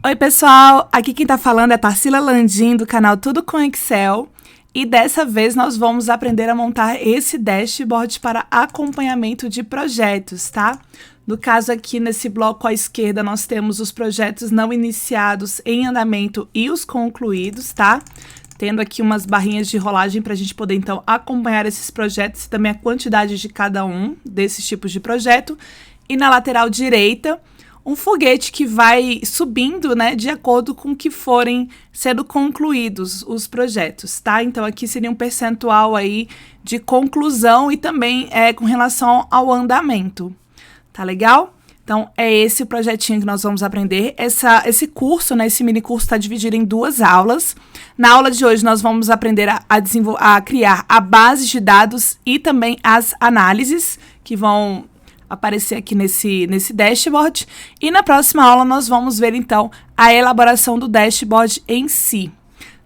Oi pessoal, aqui quem tá falando é Tarsila Landim do canal Tudo com Excel e dessa vez nós vamos aprender a montar esse dashboard para acompanhamento de projetos, tá? No caso aqui nesse bloco à esquerda nós temos os projetos não iniciados em andamento e os concluídos, tá? Tendo aqui umas barrinhas de rolagem para a gente poder então acompanhar esses projetos e também a quantidade de cada um desses tipos de projeto. E na lateral direita, um foguete que vai subindo, né, de acordo com que forem sendo concluídos os projetos, tá? Então, aqui seria um percentual aí de conclusão e também com relação ao andamento, tá legal? Então, é esse o projetinho que nós vamos aprender. Esse curso, né, esse mini curso está dividido em duas aulas. Na aula de hoje, nós vamos aprender a criar a base de dados e também as análises que vão aparecer aqui nesse dashboard. E na próxima aula nós vamos ver então a elaboração do dashboard em si.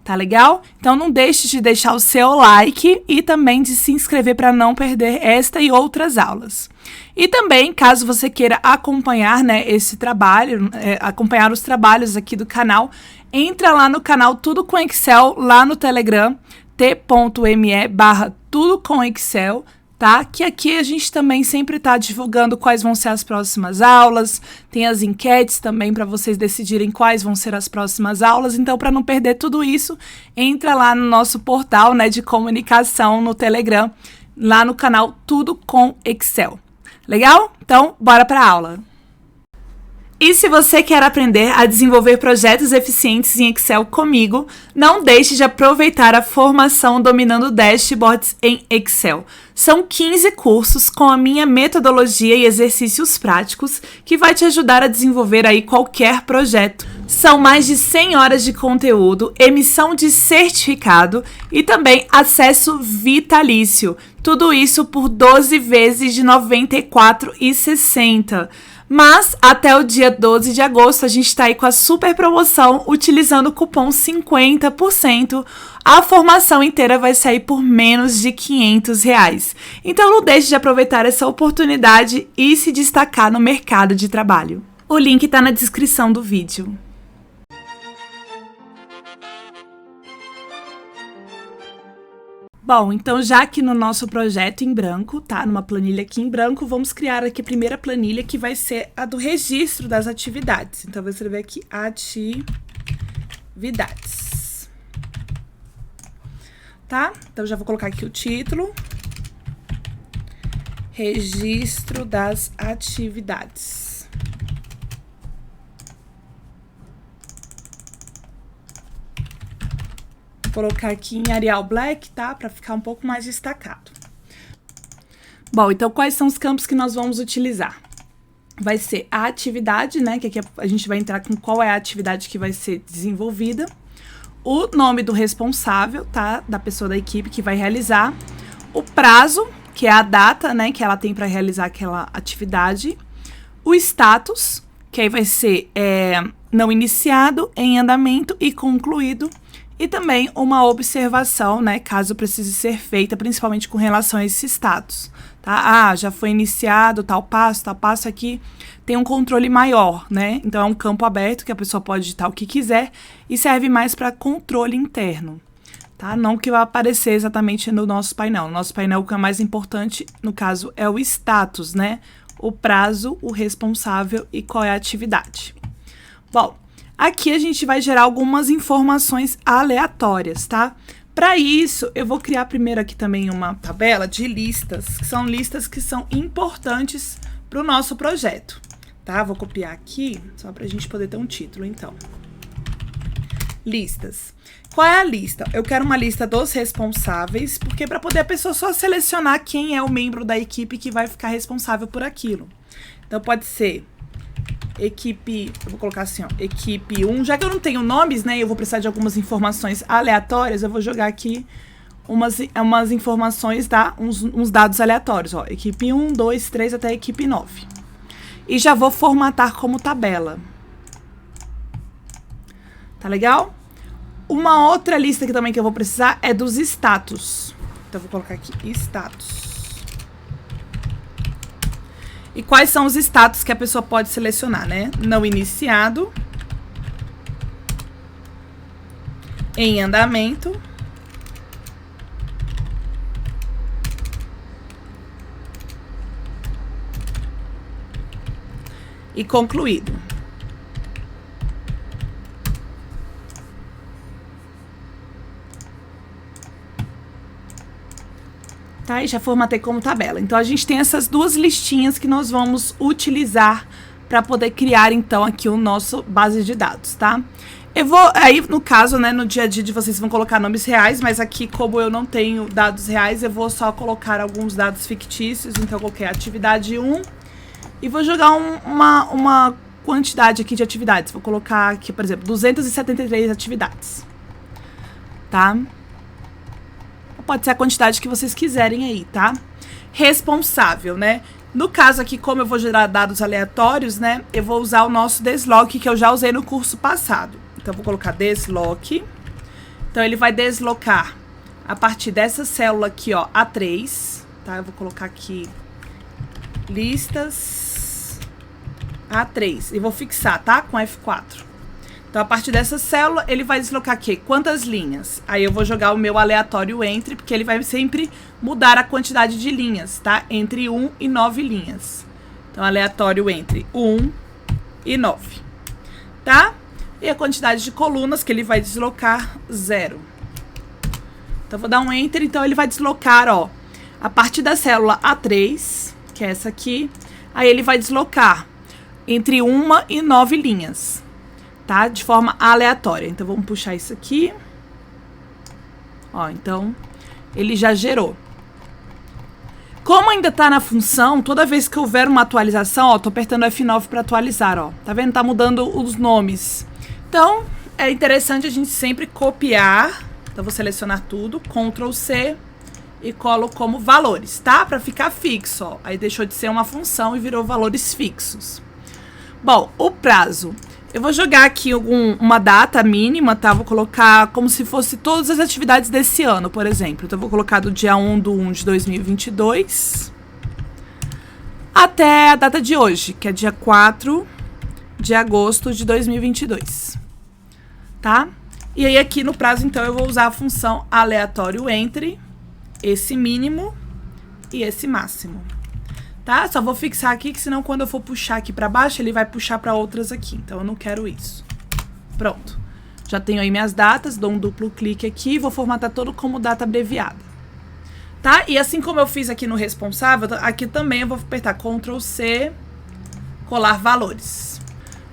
Tá legal? Então não deixe de deixar o seu like e também de se inscrever para não perder esta e outras aulas. E também, caso você queira acompanhar, né, esse trabalho, acompanhar os trabalhos aqui do canal, entra lá no canal Tudo com Excel, lá no Telegram, t.me/tudocomexcel, tá? Que aqui a gente também sempre está divulgando quais vão ser as próximas aulas, tem as enquetes também para vocês decidirem quais vão ser as próximas aulas. Então, para não perder tudo isso, entra lá no nosso portal, né, de comunicação no Telegram, lá no canal Tudo com Excel. Legal? Então, bora para a aula! E se você quer aprender a desenvolver projetos eficientes em Excel comigo, não deixe de aproveitar a formação Dominando Dashboards em Excel. São 15 cursos com a minha metodologia e exercícios práticos que vai te ajudar a desenvolver aí qualquer projeto. São mais de 100 horas de conteúdo, emissão de certificado e também acesso vitalício. Tudo isso por 12 vezes de R$ 94,60. Mas até o dia 12 de agosto a gente está aí com a super promoção utilizando o cupom 50%. A formação inteira vai sair por menos de R$ 500. Então não deixe de aproveitar essa oportunidade e se destacar no mercado de trabalho. O link está na descrição do vídeo. Bom, então já aqui no nosso projeto em branco, tá? Numa planilha aqui em branco, vamos criar aqui a primeira planilha que vai ser a do registro das atividades. Então, eu vou escrever aqui atividades. Tá? Então, já vou colocar aqui o título. Registro das atividades. Vou colocar aqui em Arial Black, tá? Para ficar um pouco mais destacado. Bom, então quais são os campos que nós vamos utilizar? Vai ser a atividade, né? Que aqui a gente vai entrar com qual é a atividade que vai ser desenvolvida. O nome do responsável, tá? Da pessoa da equipe que vai realizar. O prazo, que é a data, né? Que ela tem para realizar aquela atividade. O status, que aí vai ser não iniciado, em andamento e concluído. E também uma observação, né, caso precise ser feita, principalmente com relação a esse status, tá? Ah, já foi iniciado tal passo aqui, tem um controle maior, né? Então, é um campo aberto que a pessoa pode digitar o que quiser e serve mais para controle interno, tá? Não que vai aparecer exatamente no nosso painel. No nosso painel, o que é mais importante, no caso, é o status, né? O prazo, o responsável e qual é a atividade. Bom, aqui a gente vai gerar algumas informações aleatórias, tá? Para isso, eu vou criar primeiro aqui também uma tabela de listas, que são listas que são importantes para o nosso projeto, tá? Vou copiar aqui, só para a gente poder ter um título, então. Listas. Qual é a lista? Eu quero uma lista dos responsáveis, porque para poder a pessoa só selecionar quem é o membro da equipe que vai ficar responsável por aquilo. Então, pode ser equipe, eu vou colocar assim, ó, equipe 1, já que eu não tenho nomes, né, eu vou precisar de algumas informações aleatórias, eu vou jogar aqui umas informações, tá, uns dados aleatórios, ó, equipe 1, 2, 3 até a equipe 9. E já vou formatar como tabela. Tá legal? Uma outra lista aqui também que eu vou precisar é dos status. Então, eu vou colocar aqui status. E quais são os status que a pessoa pode selecionar, né? Não iniciado, em andamento e concluído. Tá? E já formatei como tabela. Então, a gente tem essas duas listinhas que nós vamos utilizar para poder criar, então, aqui o nosso base de dados, tá? Eu vou, aí, no caso, né, no dia a dia de vocês vão colocar nomes reais, mas aqui, como eu não tenho dados reais, eu vou só colocar alguns dados fictícios. Então, eu coloquei atividade 1 e vou jogar uma quantidade aqui de atividades. Vou colocar aqui, por exemplo, 273 atividades, tá? Pode ser a quantidade que vocês quiserem aí, tá? Responsável, né? No caso aqui, como eu vou gerar dados aleatórios, né? Eu vou usar o nosso desloque, que eu já usei no curso passado. Então, eu vou colocar desloque. Então, ele vai deslocar a partir dessa célula aqui, ó, A3, tá? Eu vou colocar aqui listas A3 e vou fixar, tá? Com F4. Então, a partir dessa célula, ele vai deslocar aqui quantas linhas? Aí eu vou jogar o meu aleatório entre, porque ele vai sempre mudar a quantidade de linhas, tá? Entre 1 e 9 linhas. Então, aleatório entre 1 e 9, tá? E a quantidade de colunas que ele vai deslocar, 0. Então, eu vou dar um Enter, então ele vai deslocar, ó, a partir da célula A3, que é essa aqui, aí ele vai deslocar entre 1 e 9 linhas. Tá? De forma aleatória. Então, vamos puxar isso aqui. Ó, então, ele já gerou. Como ainda tá na função, toda vez que houver uma atualização, ó, tô apertando F9 para atualizar, ó. Tá vendo? Tá mudando os nomes. Então, é interessante a gente sempre copiar. Então, vou selecionar tudo, Ctrl C e colo como valores, tá? Para ficar fixo, ó. Aí deixou de ser uma função e virou valores fixos. Bom, o prazo. Eu vou jogar aqui uma data mínima, tá? Vou colocar como se fosse todas as atividades desse ano, por exemplo. Então, eu vou colocar do dia 1/1 de 2022 até a data de hoje, que é dia 4 de agosto de 2022, tá? E aí, aqui no prazo, então, eu vou usar a função aleatório entre esse mínimo e esse máximo. Tá? Só vou fixar aqui, que senão quando eu for puxar aqui pra baixo, ele vai puxar pra outras aqui. Então, eu não quero isso. Pronto. Já tenho aí minhas datas, dou um duplo clique aqui e vou formatar todo como data abreviada. Tá? E assim como eu fiz aqui no responsável, aqui também eu vou apertar Ctrl C, colar valores.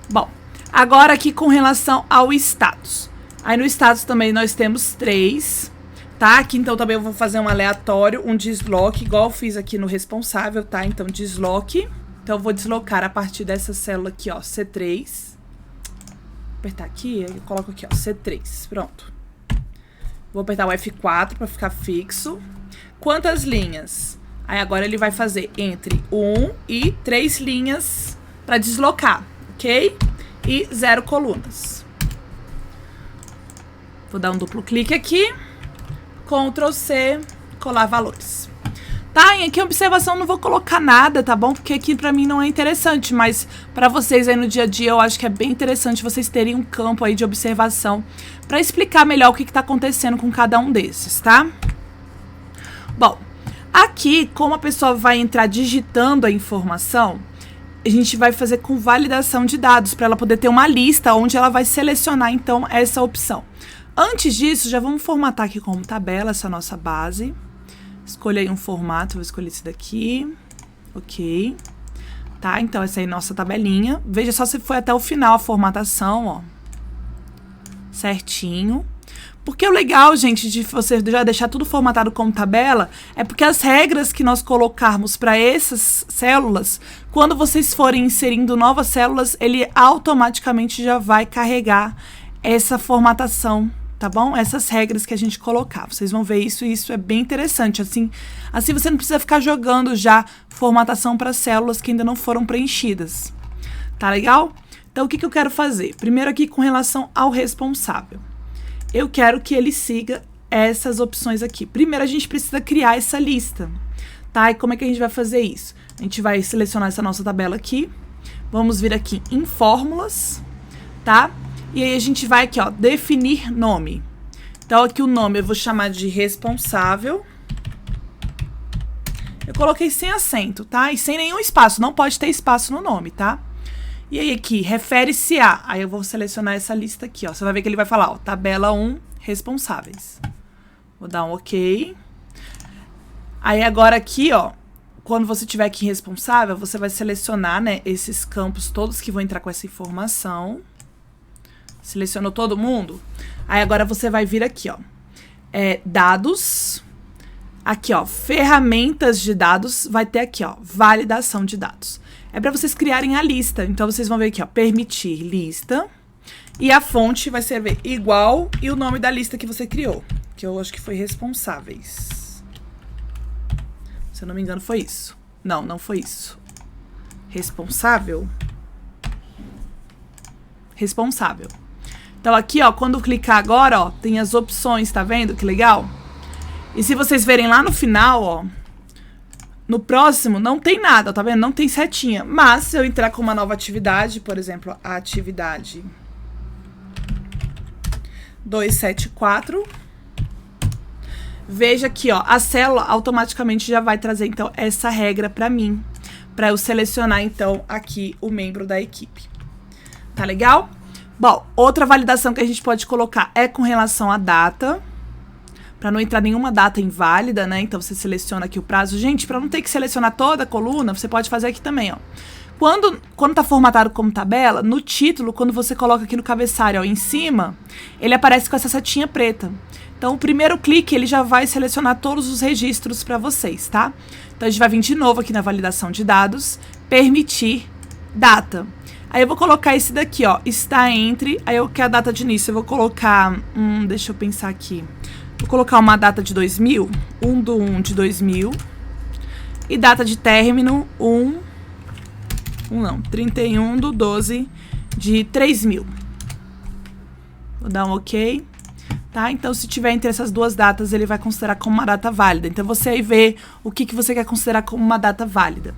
Bom, agora aqui com relação ao status. Aí no status também nós temos 3. Tá? Aqui, então, também eu vou fazer um aleatório, um desloque, igual eu fiz aqui no responsável, tá? Então, desloque. Então, eu vou deslocar a partir dessa célula aqui, ó, C3. Vou apertar aqui, eu coloco aqui, ó, C3. Pronto. Vou apertar o F4 para ficar fixo. Quantas linhas? Aí, agora ele vai fazer entre 1 e 3 linhas para deslocar, ok? E 0 colunas. Vou dar um duplo clique aqui. Ctrl C, colar valores. Tá? E aqui em observação não vou colocar nada, tá bom? Porque aqui pra mim não é interessante, mas pra vocês aí no dia a dia eu acho que é bem interessante vocês terem um campo aí de observação pra explicar melhor o que tá acontecendo com cada um desses, tá? Bom, aqui, como a pessoa vai entrar digitando a informação, a gente vai fazer com validação de dados para ela poder ter uma lista onde ela vai selecionar, então, essa opção. Antes disso, já vamos formatar aqui como tabela essa nossa base. Escolha aí um formato, vou escolher esse daqui. Ok. Tá? Então, essa aí é nossa tabelinha. Veja só se foi até o final a formatação, ó. Certinho. Porque o legal, gente, de você já deixar tudo formatado como tabela, é porque as regras que nós colocarmos para essas células, quando vocês forem inserindo novas células, ele automaticamente já vai carregar essa formatação, tá bom? Essas regras que a gente colocar. Vocês vão ver isso e isso é bem interessante. Assim você não precisa ficar jogando já formatação para células que ainda não foram preenchidas. Tá legal? Então, o que eu quero fazer? Primeiro aqui com relação ao responsável. Eu quero que ele siga essas opções aqui. Primeiro, a gente precisa criar essa lista, tá? E como é que a gente vai fazer isso? A gente vai selecionar essa nossa tabela aqui. Vamos vir aqui em fórmulas, tá? E aí a gente vai aqui, ó, definir nome. Então, aqui o nome eu vou chamar de responsável. Eu coloquei sem acento, tá? E sem nenhum espaço, não pode ter espaço no nome, tá? E aí aqui, refere-se a. Aí eu vou selecionar essa lista aqui, ó. Você vai ver que ele vai falar, ó, tabela 1, responsáveis. Vou dar um OK. Aí agora aqui, ó, quando você tiver aqui responsável, você vai selecionar, né, esses campos todos que vão entrar com essa informação. Selecionou todo mundo? Aí agora você vai vir aqui, ó, dados. Aqui, ó, ferramentas de dados, vai ter aqui, ó, validação de dados. É para vocês criarem a lista. Então, vocês vão ver aqui, ó, permitir lista. E a fonte vai ser igual e o nome da lista que você criou. Que eu acho que foi responsáveis. Se eu não me engano, foi isso. Não, não foi isso. Responsável. Responsável. Então, aqui, ó, quando clicar agora, ó, tem as opções, tá vendo? Que legal? E se vocês verem lá no final, ó, no próximo não tem nada, tá vendo? Não tem setinha. Mas se eu entrar com uma nova atividade, por exemplo, a atividade 274, veja aqui, ó, a célula automaticamente já vai trazer, então, essa regra pra mim, pra eu selecionar, então, aqui o membro da equipe. Tá legal? Bom, outra validação que a gente pode colocar é com relação à data, para não entrar nenhuma data inválida, né? Então, você seleciona aqui o prazo. Gente, para não ter que selecionar toda a coluna, você pode fazer aqui também, ó. Quando tá formatado como tabela, no título, quando você coloca aqui no cabeçalho, ó, em cima, ele aparece com essa setinha preta. Então, o primeiro clique, ele já vai selecionar todos os registros para vocês, tá? Então, a gente vai vir de novo aqui na validação de dados, permitir data. Aí, eu vou colocar esse daqui, ó, está entre, aí eu quero a data de início, eu vou colocar, deixa eu pensar aqui. Vou colocar uma data de 2000, 1/1 de 2000, e data de término 31/12 de 3000. Vou dar um OK, tá? Então, se tiver entre essas duas datas, ele vai considerar como uma data válida. Então, você aí vê o que você quer considerar como uma data válida.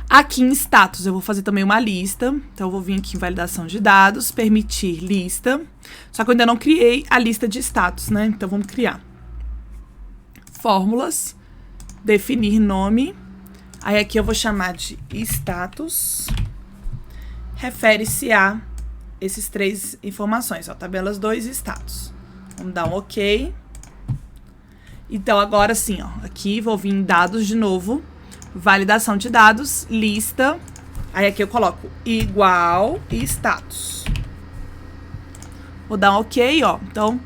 Aqui em status, eu vou fazer também uma lista. Então, eu vou vir aqui em validação de dados, permitir lista. Só que eu ainda não criei a lista de status, né? Então, vamos criar. Fórmulas, definir nome. Aí, aqui eu vou chamar de status. Refere-se a esses três informações, ó, tabelas 2 e status. Vamos dar um OK. Então, agora sim, ó, aqui vou vir em dados de novo. Validação de dados, lista. Aí aqui eu coloco igual e status. Vou dar um OK, ó. Então,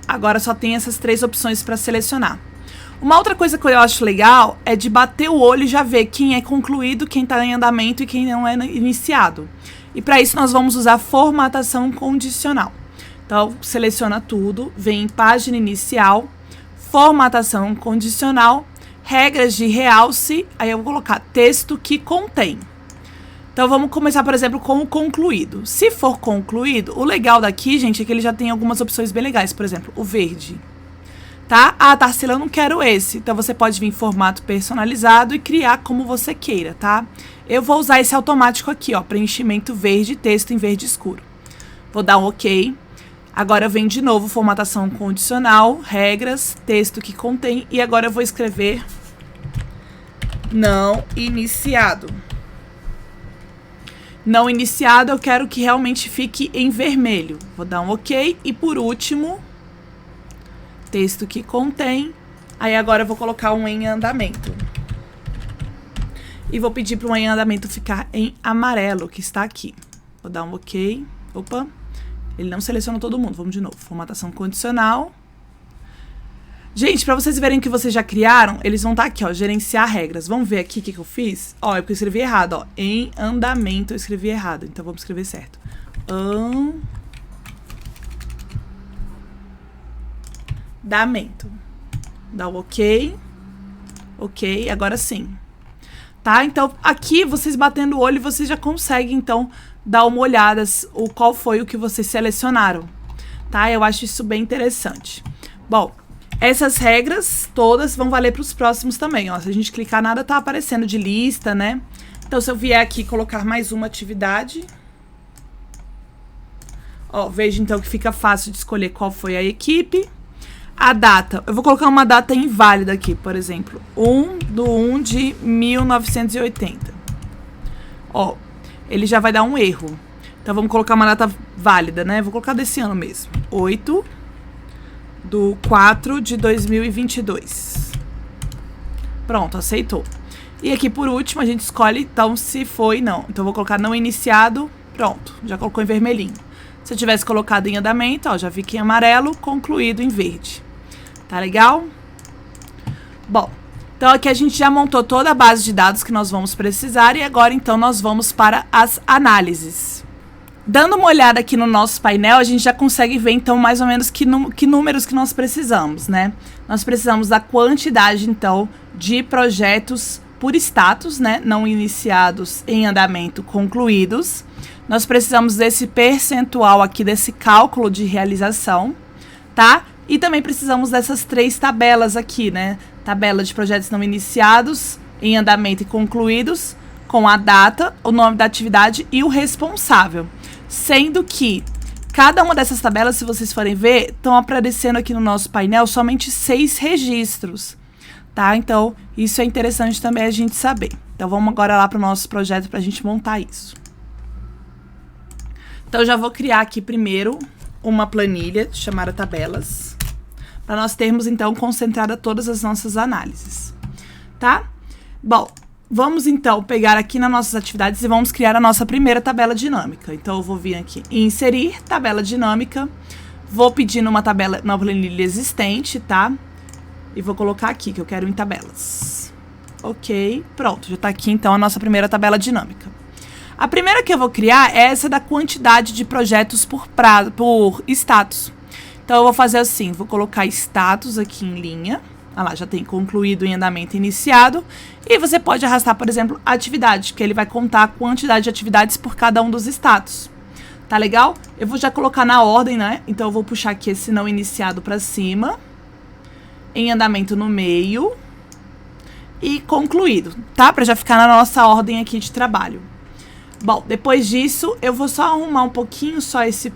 agora só tem essas três opções para selecionar. Uma outra coisa que eu acho legal é de bater o olho e já ver quem é concluído, quem está em andamento e quem não é iniciado. E para isso nós vamos usar formatação condicional. Então, seleciona tudo, vem em página inicial, formatação condicional, regras de realce, aí eu vou colocar texto que contém. Então, vamos começar, por exemplo, com o concluído. Se for concluído, o legal daqui, gente, é que ele já tem algumas opções bem legais. Por exemplo, o verde. Tá? Ah, Tarsila, eu não quero esse. Então, você pode vir em formato personalizado e criar como você queira, tá? Eu vou usar esse automático aqui, ó, preenchimento verde, texto em verde escuro. Vou dar um OK. Agora, vem de novo formatação condicional, regras, texto que contém. E agora eu vou escrever não iniciado. Não iniciado, eu quero que realmente fique em vermelho. Vou dar um OK. E por último, texto que contém. Aí agora eu vou colocar um em andamento. E vou pedir para o em andamento ficar em amarelo, que está aqui. Vou dar um OK. Opa, ele não seleciona todo mundo. Vamos de novo. Formatação condicional. Gente, para vocês verem que vocês já criaram, eles vão estar aqui, ó, gerenciar regras. Vamos ver aqui o que eu fiz? Ó, é porque eu escrevi errado, ó. Em andamento eu escrevi errado, então vamos escrever certo. Andamento. Dá o OK. OK, agora sim. Tá? Então, aqui, vocês batendo o olho, vocês já conseguem, então, dar uma olhada o qual foi o que vocês selecionaram. Tá? Eu acho isso bem interessante. Bom, essas regras todas vão valer para os próximos também, ó. Se a gente clicar, nada tá aparecendo de lista, né? Então, se eu vier aqui colocar mais uma atividade, Ó, veja então que fica fácil de escolher qual foi a equipe. A data, eu vou colocar uma data inválida aqui, por exemplo, 1/1 de 1980. Ó, ele já vai dar um erro. Então, vamos colocar uma data válida, né? Vou colocar desse ano mesmo. 8/4 de 2022. Pronto, aceitou. E aqui, por último, a gente escolhe, então, se foi não. Então, eu vou colocar não iniciado. Pronto, já colocou em vermelhinho. Se eu tivesse colocado em andamento, ó, já vi que em amarelo, concluído em verde. Tá legal? Bom, então aqui a gente já montou toda a base de dados que nós vamos precisar e agora então nós vamos para as análises. Dando uma olhada aqui no nosso painel, a gente já consegue ver então mais ou menos que números que nós precisamos, né? Nós precisamos da quantidade então de projetos por status, né? Não iniciados, em andamento, concluídos. Nós precisamos desse percentual aqui, desse cálculo de realização, tá? E também precisamos dessas 3 tabelas aqui, né? Tabela de projetos não iniciados, em andamento e concluídos, com a data, o nome da atividade e o responsável. Sendo que cada uma dessas tabelas, se vocês forem ver, estão aparecendo aqui no nosso painel somente 6 registros, tá? Então, isso é interessante também a gente saber. Então, vamos agora lá para o nosso projeto para a gente montar isso. Então, eu já vou criar aqui primeiro uma planilha chamada tabelas, para nós termos, então, concentrada todas as nossas análises, tá? Bom, vamos, então, pegar aqui nas nossas atividades e vamos criar a nossa primeira tabela dinâmica. Então, eu vou vir aqui em inserir, tabela dinâmica, vou pedir numa tabela, numa planilha existente, tá? E vou colocar aqui, que eu quero em tabelas. Ok, pronto, já tá aqui, então, a nossa primeira tabela dinâmica. A primeira que eu vou criar é essa da quantidade de projetos por status. Então, eu vou fazer assim, vou colocar status aqui em linha. Ah lá, já tem concluído em andamento iniciado. E você pode arrastar, por exemplo, atividade, que ele vai contar a quantidade de atividades por cada um dos status. Tá legal? Eu vou já colocar na ordem, né? Então, eu vou puxar aqui esse não iniciado para cima. Em andamento no meio. E concluído, tá? Para já ficar na nossa ordem aqui de trabalho. Bom, depois disso, eu vou só arrumar um pouquinho só esse...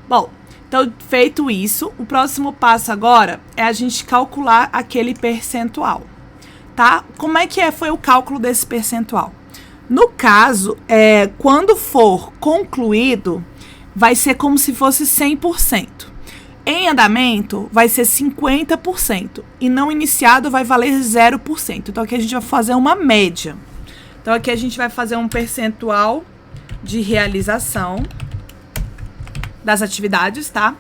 Bom, então, feito isso, o próximo passo agora é a gente calcular aquele percentual, tá? Como é que foi o cálculo desse percentual? No caso, quando for concluído, vai ser como se fosse 100%. Em andamento, vai ser 50%. E não iniciado, vai valer 0%. Então, aqui a gente vai fazer uma média. Então, aqui a gente vai fazer um percentual de realização das atividades, tá?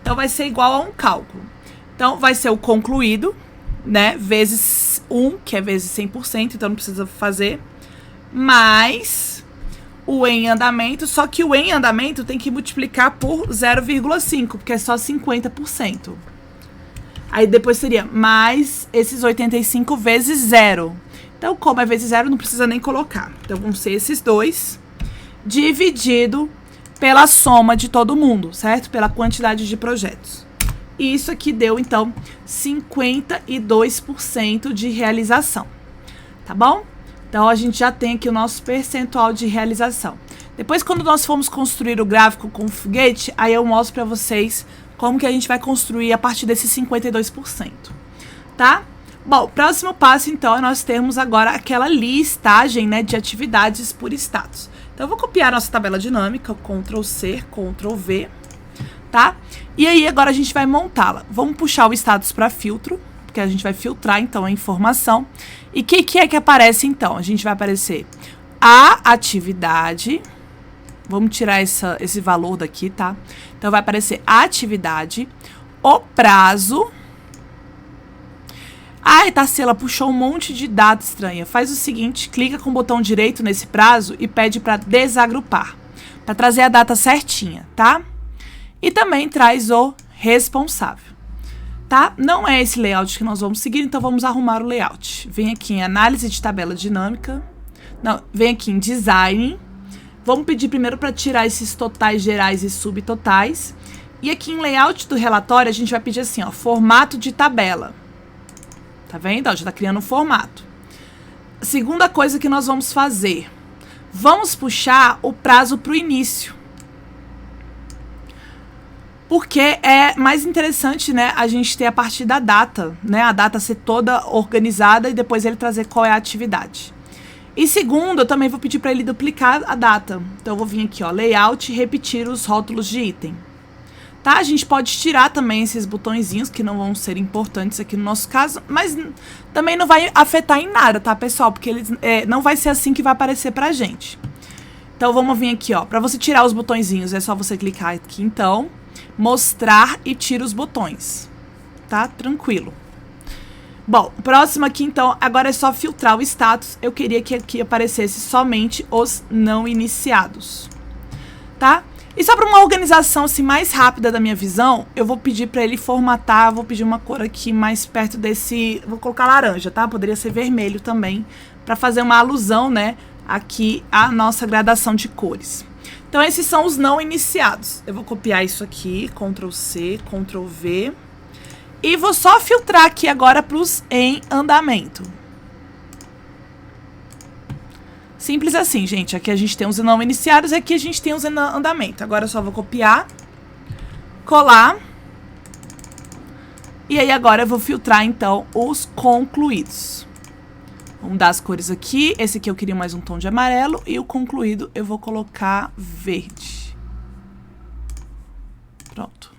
Então, vai ser igual a um cálculo. Então, vai ser o concluído, né? Vezes 1, que é vezes 100%, então não precisa fazer. Mais o em andamento, só que o em andamento tem que multiplicar por 0,5, porque é só 50%. Aí, depois seria mais esses 85 vezes 0. Então, como é vezes 0, não precisa nem colocar. Então, vão ser esses dois dividido pela soma de todo mundo, certo? Pela quantidade de projetos. E isso aqui deu, então, 52% de realização. Tá bom? Então, a gente já tem aqui o nosso percentual de realização. Depois, quando nós formos construir o gráfico com o foguete, aí eu mostro para vocês como que a gente vai construir a partir desses 52%. Tá? Bom, próximo passo, então, é nós termos agora aquela listagem, né, de atividades por status. Então, eu vou copiar nossa tabela dinâmica, Ctrl+C, Ctrl+V, tá? E aí, agora a gente vai montá-la. Vamos puxar o status para filtro, porque a gente vai filtrar, então, a informação. E o que é que aparece, então? A gente vai aparecer a atividade. Vamos tirar esse valor daqui, tá? Então, vai aparecer a atividade, o prazo. Ai, Tarsila, puxou um monte de data estranha. Faz o seguinte, clica com o botão direito nesse prazo e pede para desagrupar, para trazer a data certinha, tá? E também traz o responsável, tá? Não é esse layout que nós vamos seguir, então vamos arrumar o layout. Vem aqui em análise de tabela dinâmica. Não, vem aqui em design. Vamos pedir primeiro para tirar esses totais gerais e subtotais. E aqui em layout do relatório, a gente vai pedir assim, ó, formato de tabela. Tá vendo? Ó, já tá criando um formato. A segunda coisa que nós vamos fazer, vamos puxar o prazo para o início. Porque é mais interessante, né, a gente ter a partir da data, né, a data ser toda organizada e depois ele trazer qual é a atividade. E segundo, eu também vou pedir para ele duplicar a data. Então eu vou vir aqui, ó, layout e repetir os rótulos de item. Tá? A gente pode tirar também esses botõezinhos que não vão ser importantes aqui no nosso caso, mas também não vai afetar em nada, tá, pessoal? Porque eles, não vai ser assim que vai aparecer pra gente. Então vamos vir aqui, ó, para você tirar os botõezinhos, é só você clicar aqui, então, mostrar e tira os botões, tá? Tranquilo. Bom, próximo aqui, então, agora é só filtrar o status. Eu queria que aqui aparecesse somente os não iniciados, tá? E só para uma organização assim mais rápida da minha visão, eu vou pedir para ele formatar, vou pedir uma cor aqui mais perto desse, vou colocar laranja, tá? Poderia ser vermelho também, para fazer uma alusão, né, aqui à nossa gradação de cores. Então esses são os não iniciados. Eu vou copiar isso aqui, Ctrl C, Ctrl V, e vou só filtrar aqui agora para os em andamento. Simples assim, gente. Aqui a gente tem os não iniciados e aqui a gente tem os em andamento. Agora eu só vou copiar, colar. E aí agora eu vou filtrar, então, os concluídos. Vamos dar as cores aqui. Esse aqui eu queria mais um tom de amarelo. E o concluído eu vou colocar verde. Pronto.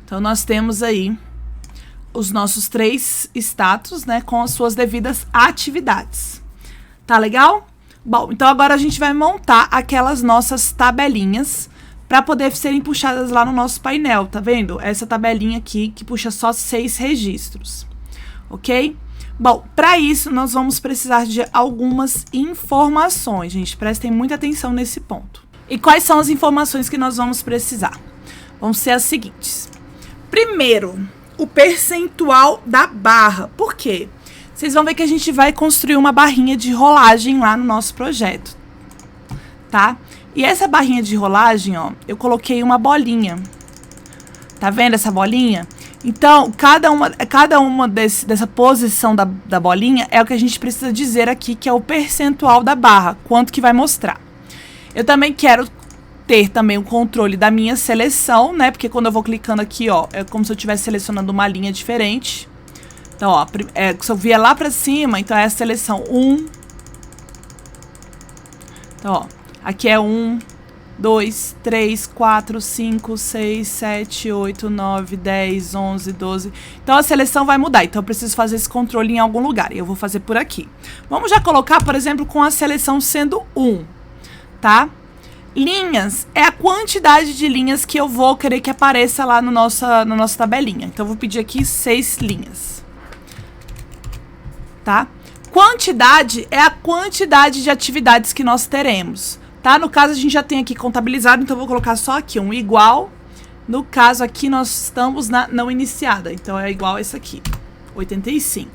Então nós temos aí os nossos 3 status, né, com as suas devidas atividades. Tá legal? Bom, então agora a gente vai montar aquelas nossas tabelinhas para poder serem puxadas lá no nosso painel, tá vendo? Essa tabelinha aqui que puxa só 6 registros, ok? Bom, para isso nós vamos precisar de algumas informações, gente, prestem muita atenção nesse ponto. E quais são as informações que nós vamos precisar? Vão ser as seguintes. Primeiro, o percentual da barra. Por quê? Vocês vão ver que a gente vai construir uma barrinha de rolagem lá no nosso projeto, tá? E essa barrinha de rolagem, ó, eu coloquei uma bolinha. Tá vendo essa bolinha? Então, cada uma dessa posição da bolinha é o que a gente precisa dizer aqui, que é o percentual da barra, quanto que vai mostrar. Eu também quero ter também o controle da minha seleção, né? Porque quando eu vou clicando aqui, ó, é como se eu estivesse selecionando uma linha diferente. Então, ó, se eu vier lá pra cima, então é a seleção 1. Então, ó, aqui é 1, 2, 3, 4, 5, 6, 7, 8, 9, 10, 11, 12. Então, a seleção vai mudar. Então, eu preciso fazer esse controle em algum lugar. E eu vou fazer por aqui. Vamos já colocar, por exemplo, com a seleção sendo 1, tá? Linhas é a quantidade de linhas que eu vou querer que apareça lá na nossa tabelinha. Então, eu vou pedir aqui 6 linhas. Tá? Quantidade é a quantidade de atividades que nós teremos, tá? No caso, a gente já tem aqui contabilizado, então eu vou colocar só aqui um igual. No caso aqui, nós estamos na não iniciada, então é igual a esse aqui, 85.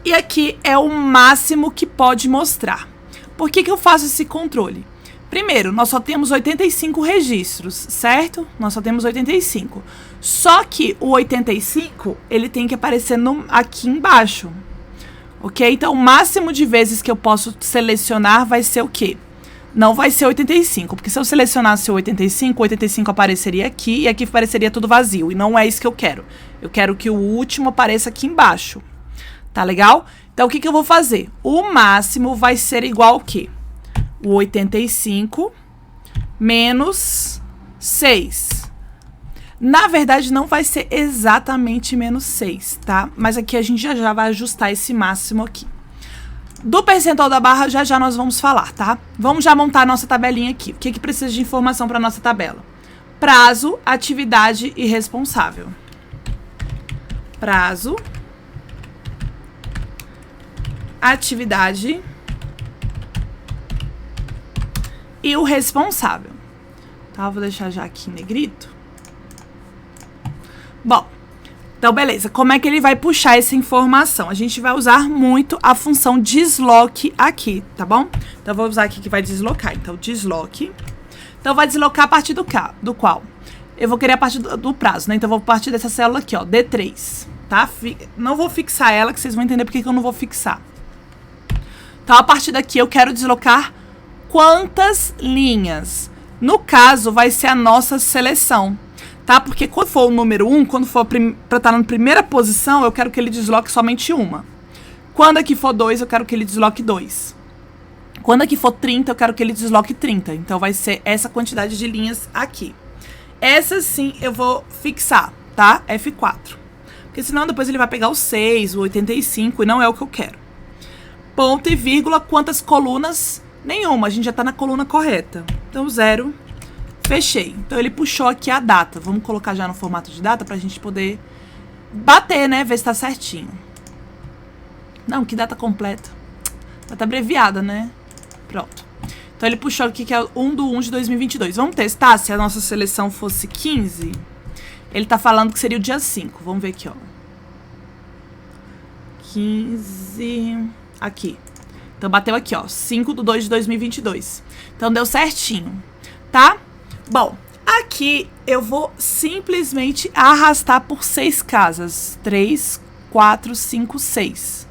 E aqui é o máximo que pode mostrar. Por que que eu faço esse controle? Primeiro, nós só temos 85 registros, certo? Nós só temos 85. Só que o 85, ele tem que aparecer aqui embaixo. Ok? Então, o máximo de vezes que eu posso selecionar vai ser o quê? Não vai ser 85, porque se eu selecionasse o 85 apareceria aqui e aqui apareceria tudo vazio. E não é isso que eu quero. Eu quero que o último apareça aqui embaixo. Tá legal? Então, o que que eu vou fazer? O máximo vai ser igual ao quê? O 85 menos 6. Na verdade, não vai ser exatamente menos 6, tá? Mas aqui a gente já vai ajustar esse máximo aqui. Do percentual da barra, já nós vamos falar, tá? Vamos já montar a nossa tabelinha aqui. O que que precisa de informação para nossa tabela? Prazo, atividade e responsável. Prazo, atividade e o responsável. Tá? Vou deixar já aqui em negrito. Bom, então beleza, como é que ele vai puxar essa informação? A gente vai usar muito a função desloque aqui, tá bom? Então eu vou usar aqui que vai deslocar, então desloque. Então vai deslocar a partir do qual? Eu vou querer a partir do prazo, né? Então eu vou partir dessa célula aqui, ó, D3, tá? Não vou fixar ela, que vocês vão entender porque que eu não vou fixar. Então, a partir daqui, eu quero deslocar quantas linhas? No caso, vai ser a nossa seleção, tá? Porque quando for o número 1, quando for para estar na primeira posição, eu quero que ele desloque somente uma. Quando aqui for 2, eu quero que ele desloque 2. Quando aqui for 30, eu quero que ele desloque 30. Então, vai ser essa quantidade de linhas aqui. Essa sim eu vou fixar, tá? F4. Porque senão depois ele vai pegar o 6, o 85 e não é o que eu quero. Ponto e vírgula, quantas colunas? Nenhuma, a gente já tá na coluna correta. Então, 0, fechei. Então, ele puxou aqui a data. Vamos colocar já no formato de data pra gente poder bater, né? Ver se tá certinho. Não, que data completa. Data abreviada, né? Pronto. Então, ele puxou aqui que é 1/1 de 2022. Vamos testar se a nossa seleção fosse 15. Ele tá falando que seria o dia 5. Vamos ver aqui, ó. 15... Aqui. Então, bateu aqui, ó. 5/2 de 2022. Então, deu certinho, tá? Bom, aqui eu vou simplesmente arrastar por 6 casas. 3, 4, 5, 6.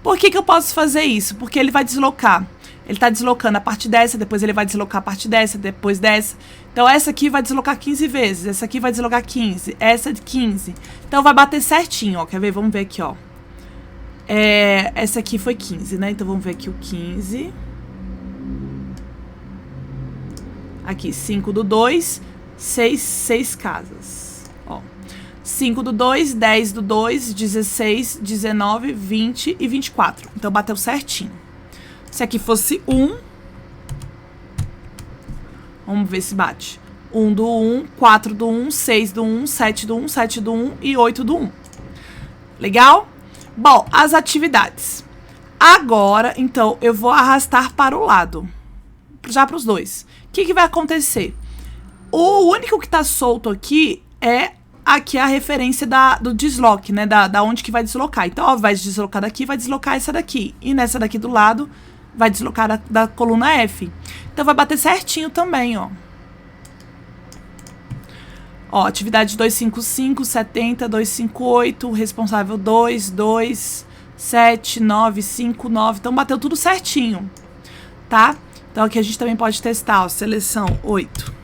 Por que eu posso fazer isso? Porque ele vai deslocar. Ele tá deslocando a parte dessa, depois ele vai deslocar a parte dessa, depois dessa. Então, essa aqui vai deslocar 15 vezes. Essa aqui vai deslocar 15. Essa de 15. Então, vai bater certinho, ó. Quer ver? Vamos ver aqui, ó. Essa aqui foi 15, né? Então, vamos ver aqui o 15. Aqui, 5/2, 6 casas. Ó. 5/2, 10/2, 16, 19, 20 e 24. Então, bateu certinho. Se aqui fosse 1, vamos ver se bate. 1/1, 4/1, 6/1, 7/1, 7/1 e 8/1. Legal? Bom, as atividades. Agora, então, eu vou arrastar para o lado. Já para os dois. O que vai acontecer? O único que está solto aqui é aqui a referência do desloque, né? Da onde que vai deslocar. Então, ó, vai deslocar daqui, vai deslocar essa daqui. E nessa daqui do lado, vai deslocar da coluna F. Então, vai bater certinho também, ó. Ó, atividade 255, 70, 258, responsável 2, 2, 7, 9, 5, 9. Então, bateu tudo certinho, tá? Então, aqui a gente também pode testar, ó, seleção 8.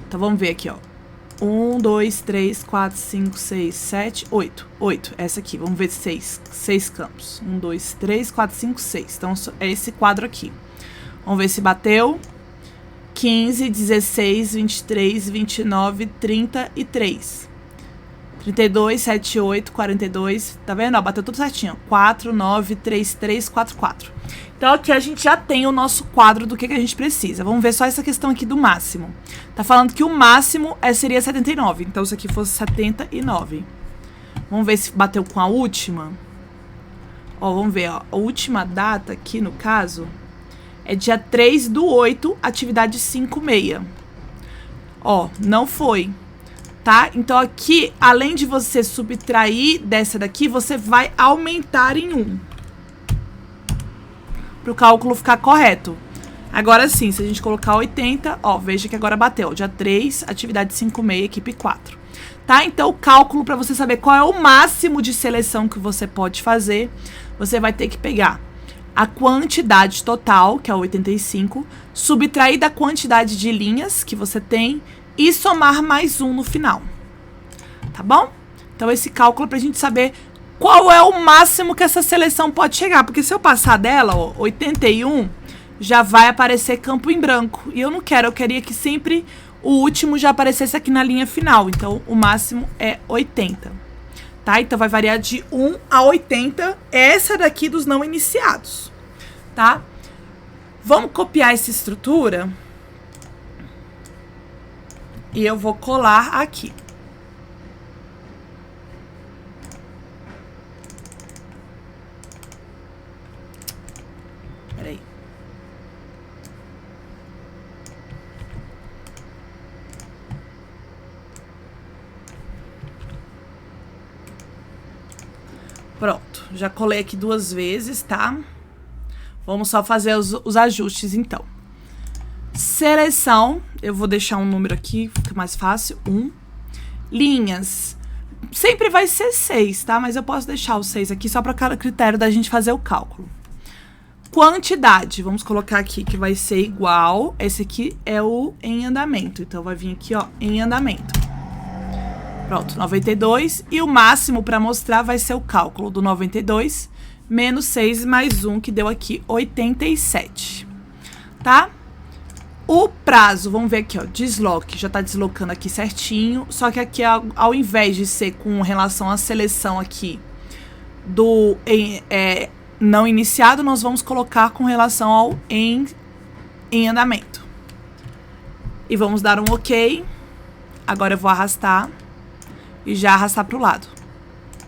Então, vamos ver aqui, ó. 1, 2, 3, 4, 5, 6, 7, 8. 8, essa aqui. Vamos ver 6 campos. 1, 2, 3, 4, 5, 6. Então, é esse quadro aqui. Vamos ver se bateu. 15, 16, 23, 29, 33. 32, 7, 8, 42. Tá vendo? Ó, bateu tudo certinho. 4, 9, 3, 3, 4, 4. Então, aqui a gente já tem o nosso quadro do que a gente precisa. Vamos ver só essa questão aqui do máximo. Tá falando que o máximo seria 79. Então, se aqui fosse 79. Vamos ver se bateu com a última. Ó, vamos ver, ó. A última data aqui, no caso, é dia 3/8, atividade 56. Ó, não foi, tá? Então, aqui, além de você subtrair dessa daqui, você vai aumentar em 1. Para o cálculo ficar correto. Agora sim, se a gente colocar 80, ó, veja que agora bateu. Dia 3, atividade 56, equipe 4. Tá? Então, o cálculo, para você saber qual é o máximo de seleção que você pode fazer, você vai ter que pegar a quantidade total, que é 85, subtrair da quantidade de linhas que você tem e somar mais 1 no final. Tá bom? Então, esse cálculo é pra gente saber qual é o máximo que essa seleção pode chegar. Porque se eu passar dela, ó, 81, já vai aparecer campo em branco. E eu não quero, eu queria que sempre o último já aparecesse aqui na linha final. Então, o máximo é 80. Tá? Então, vai variar de 1 a 80. Essa daqui dos não iniciados. Tá? Vamos copiar essa estrutura. E eu vou colar aqui. Peraí. Pronto, já colei aqui 2 vezes, tá? Vamos só fazer os ajustes, então. Seleção, eu vou deixar um número aqui, fica mais fácil. 1. Linhas. sempre vai ser 6, tá? Mas eu posso deixar o 6 aqui só para cada critério da gente fazer o cálculo. Quantidade, vamos colocar aqui que vai ser igual, esse aqui é o em andamento, então vai vir aqui, ó, em andamento. Pronto, 92, e o máximo para mostrar vai ser o cálculo do 92 menos 6 mais 1, que deu aqui 87, tá? O prazo, vamos ver aqui, ó, desloque, já tá deslocando aqui certinho, só que aqui, ao invés de ser com relação à seleção aqui do não iniciado, nós vamos colocar com relação ao em andamento. E vamos dar um OK. Agora eu vou arrastar e já arrastar para o lado.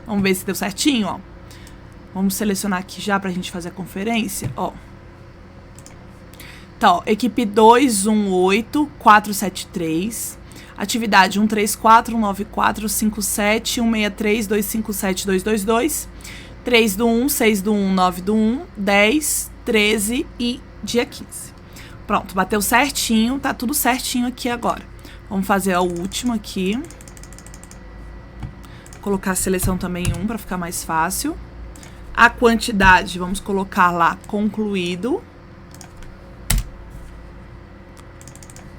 Vamos ver se deu certinho, ó. Vamos selecionar aqui já pra gente fazer a conferência, ó. Então, ó, equipe 218473, atividade 134, 194, 57, 163, 257, 222, 3 do 1, 6 do 1, 9 do 1, 10, 13 e dia 15. Pronto, bateu certinho, tá tudo certinho aqui agora. Vamos fazer a última aqui. Vou colocar a seleção também em 1 para ficar mais fácil. A quantidade, vamos colocar lá, concluído.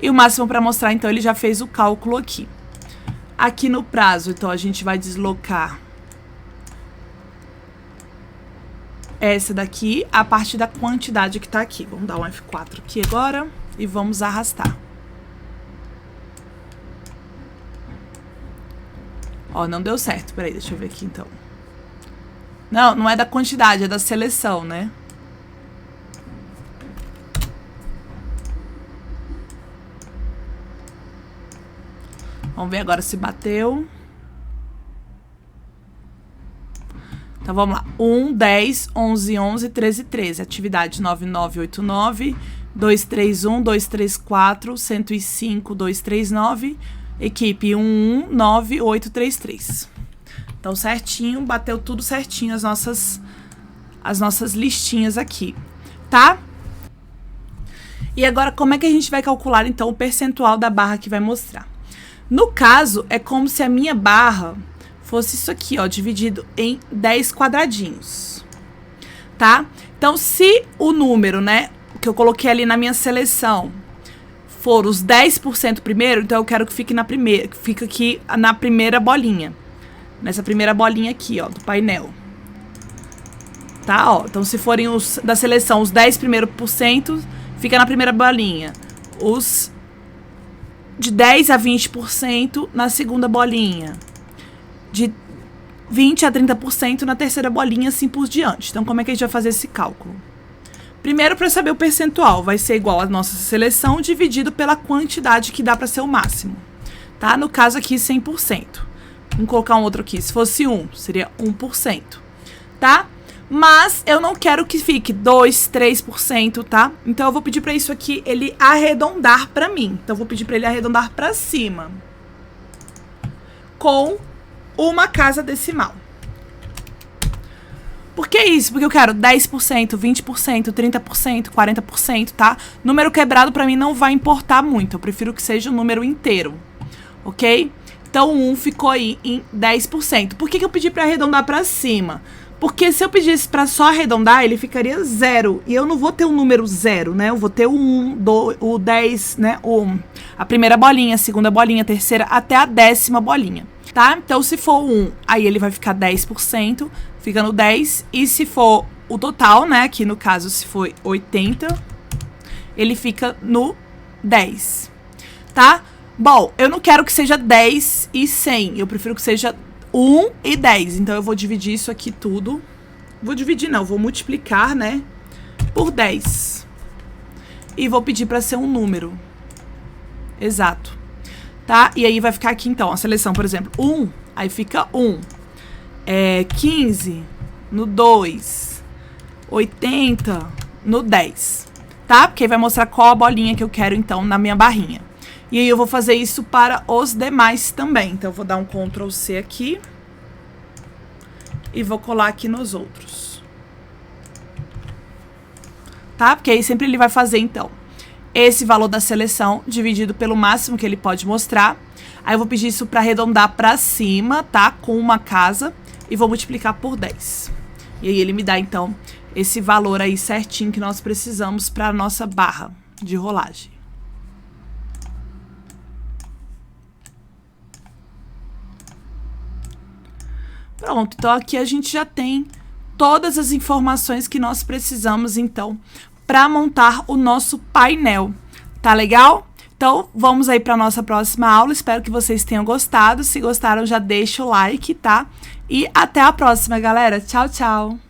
E o máximo para mostrar, então, ele já fez o cálculo aqui. Aqui no prazo, então, a gente vai deslocar essa daqui a partir da quantidade que tá aqui. Vamos dar um F4 aqui agora e vamos arrastar. Ó, não deu certo. Peraí, deixa eu ver aqui, então. Não, não é da quantidade, é da seleção, né? Vamos ver agora se bateu. Então, vamos lá. 1, 10, 11, 11, 13, 13. Atividade 9989, 231, 234, 105, 239. Equipe 119833. Então, certinho, bateu tudo certinho as nossas listinhas aqui, tá? E agora, como é que a gente vai calcular, então, o percentual da barra que vai mostrar? No caso, é como se a minha barra fosse isso aqui, ó, dividido em 10 quadradinhos, tá? Então, se o número, né, que eu coloquei ali na minha seleção for os 10% primeiro, então eu quero que fique fica aqui na primeira bolinha. Nessa primeira bolinha aqui, ó, do painel. Tá, ó. Então, se forem os da seleção, os 10 primeiros por cento, fica na primeira bolinha. Os de 10 a 20% na segunda bolinha. De 20 a 30% na terceira bolinha, assim por diante. Então, como é que a gente vai fazer esse cálculo? Primeiro, para saber o percentual, vai ser igual a nossa seleção dividido pela quantidade que dá para ser o máximo. Tá? No caso aqui, 100%. Vamos colocar um outro aqui. Se fosse 1, seria 1%. Tá? Mas eu não quero que fique 2, 3%, tá? Então, eu vou pedir para isso aqui, ele arredondar para mim. Então, eu vou pedir para ele arredondar para cima. Com uma casa decimal. Por que isso? Porque eu quero 10%, 20%, 30%, 40%, tá? Número quebrado para mim não vai importar muito. Eu prefiro que seja um número inteiro, ok? Então, 1 ficou aí em 10%. Por que eu pedi para arredondar para cima? Porque se eu pedisse para só arredondar, ele ficaria 0. E eu não vou ter um número 0, né? Eu vou ter o 1, o 10, né? A primeira bolinha, a segunda bolinha, a terceira, até a 10ª bolinha, tá? Então, se for 1, aí ele vai ficar 10%, fica no 10. E se for o total, né? Aqui no caso, se for 80, ele fica no 10, tá? Bom, eu não quero que seja 10 e 100. Eu prefiro que seja 1 e 10. Então, eu vou dividir isso aqui tudo. Vou dividir, não. Vou multiplicar, né? Por 10. E vou pedir para ser um número. Exato. Tá? E aí, vai ficar aqui, então, a seleção, por exemplo, 1. Aí fica 1. 15 no 2. 80 no 10. Tá? Porque aí vai mostrar qual a bolinha que eu quero, então, na minha barrinha. E aí eu vou fazer isso para os demais também. Então, eu vou dar um Ctrl C aqui. E vou colar aqui nos outros. Tá? Porque aí sempre ele vai fazer, então, esse valor da seleção dividido pelo máximo que ele pode mostrar. Aí eu vou pedir isso para arredondar para cima, tá? Com uma casa e vou multiplicar por 10. E aí ele me dá, então, esse valor aí certinho que nós precisamos para a nossa barra de rolagem. Pronto, então aqui a gente já tem todas as informações que nós precisamos, então, para montar o nosso painel. Tá legal? Então, vamos aí para a nossa próxima aula. Espero que vocês tenham gostado. Se gostaram, já deixa o like, tá? E até a próxima, galera. Tchau, tchau!